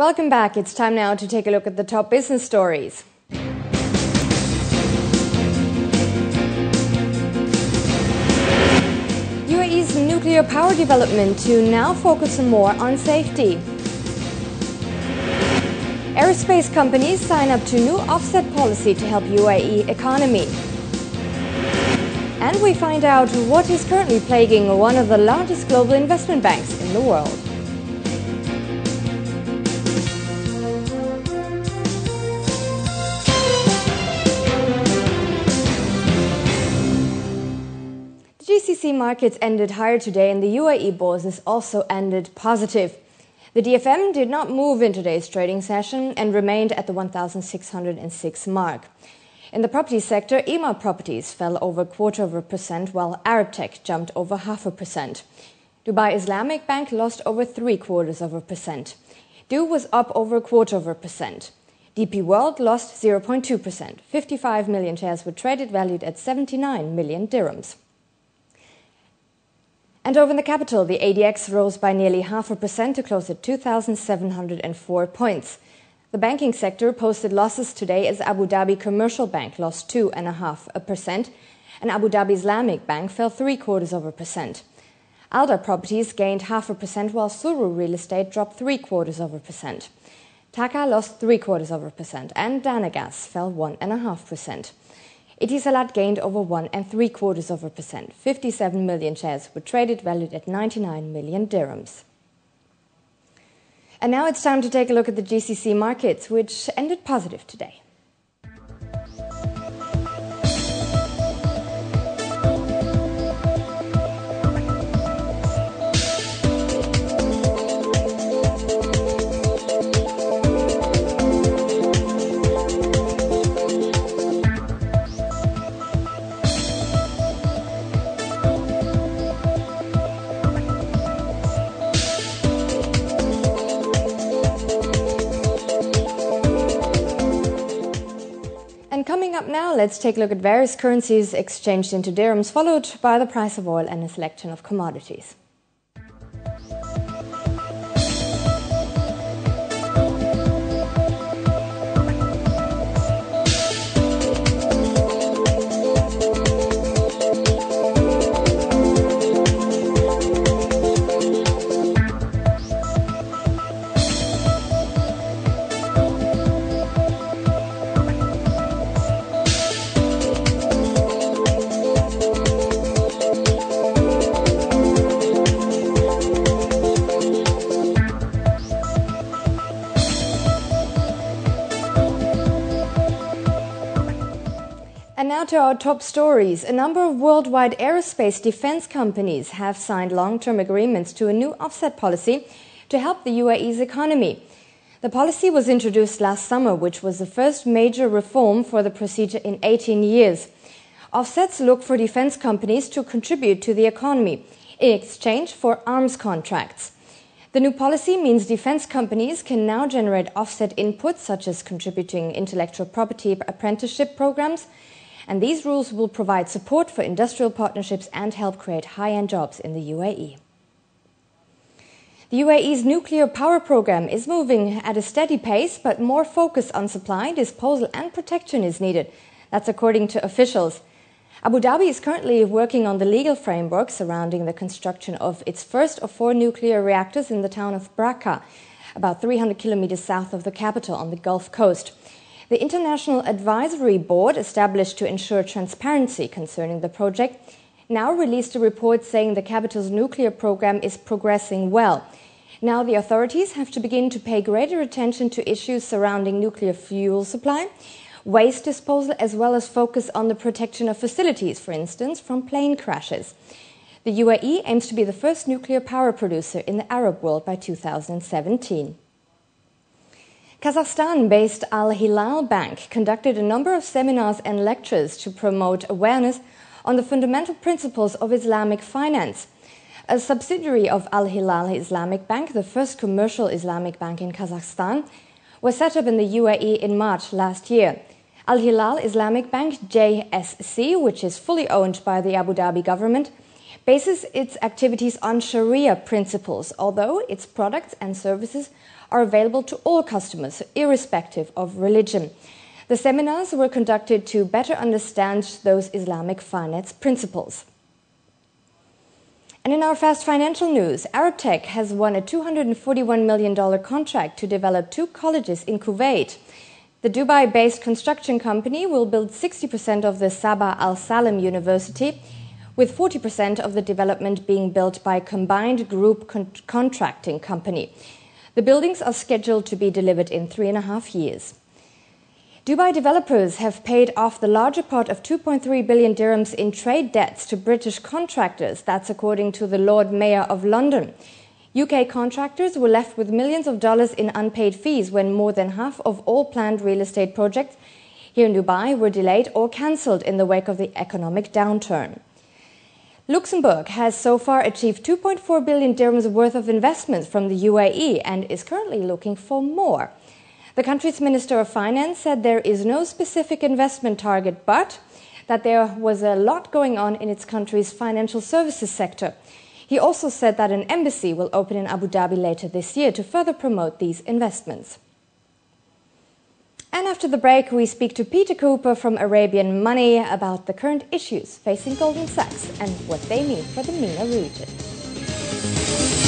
Welcome back. It's time now to take a look at the top business stories. UAE's nuclear power development to now focus more on safety. Aerospace companies sign up to new offset policy to help UAE economy. And we find out what is currently plaguing one of the largest global investment banks in the world. GCC markets ended higher today and the UAE bourses also ended positive. The DFM did not move in today's trading session and remained at the 1,606 mark. In the property sector, EMA properties fell over 0.25%, while Arab Tech jumped over 0.5%. Dubai Islamic Bank lost over 0.75%. DU was up over 0.25%. DP World lost 0.2%. 55 million shares were traded, valued at 79 million dirhams. And over in the capital, the ADX rose by nearly 0.5% to close at 2,704 points. The banking sector posted losses today as Abu Dhabi Commercial Bank lost 2.5% and Abu Dhabi Islamic Bank fell 0.75%. Alda Properties gained 0.5% while Suru Real Estate dropped 0.75%. Taka lost 0.75% and Dana Gas fell 1.5%. Etisalat gained over 1.75%. 57 million shares were traded, valued at 99 million dirhams. And now it's time to take a look at the GCC markets, which ended positive today. And coming up now, let's take a look at various currencies exchanged into dirhams, followed by the price of oil and a selection of commodities. And now to our top stories. A number of worldwide aerospace defense companies have signed long-term agreements to a new offset policy to help the UAE's economy. The policy was introduced last summer, which was the first major reform for the procedure in 18 years. Offsets look for defense companies to contribute to the economy in exchange for arms contracts. The new policy means defense companies can now generate offset inputs, such as contributing intellectual property apprenticeship programs, and these rules will provide support for industrial partnerships and help create high-end jobs in the UAE. The UAE's nuclear power program is moving at a steady pace, but more focus on supply, disposal and protection is needed. That's according to officials. Abu Dhabi is currently working on the legal framework surrounding the construction of its first of 4 nuclear reactors in the town of Bracca, about 300 kilometers south of the capital on the Gulf Coast. The International Advisory Board, established to ensure transparency concerning the project, now released a report saying the capital's nuclear program is progressing well. Now the authorities have to begin to pay greater attention to issues surrounding nuclear fuel supply, waste disposal, as well as focus on the protection of facilities, for instance, from plane crashes. The UAE aims to be the first nuclear power producer in the Arab world by 2017. Kazakhstan-based Al Hilal Bank conducted a number of seminars and lectures to promote awareness on the fundamental principles of Islamic finance. A subsidiary of Al Hilal Islamic Bank, the first commercial Islamic bank in Kazakhstan, was set up in the UAE in March last year. Al Hilal Islamic Bank, JSC, which is fully owned by the Abu Dhabi government, bases its activities on Sharia principles, although its products and services are available to all customers, irrespective of religion. The seminars were conducted to better understand those Islamic finance principles. And in our fast financial news, Arab Tech has won a $241 million contract to develop 2 colleges in Kuwait. The Dubai-based construction company will build 60% of the Sabah Al Salam University, with 40% of the development being built by a combined group contracting company. The buildings are scheduled to be delivered in 3.5 years. Dubai developers have paid off the larger part of 2.3 billion dirhams in trade debts to British contractors. That's according to the Lord Mayor of London. UK contractors were left with millions of dollars in unpaid fees when more than half of all planned real estate projects here in Dubai were delayed or cancelled in the wake of the economic downturn. Luxembourg has so far achieved 2.4 billion dirhams worth of investments from the UAE and is currently looking for more. The country's Minister of Finance said there is no specific investment target, but that there was a lot going on in its country's financial services sector. He also said that an embassy will open in Abu Dhabi later this year to further promote these investments. And after the break, we speak to Peter Cooper from Arabian Money about the current issues facing Goldman Sachs and what they mean for the MENA region.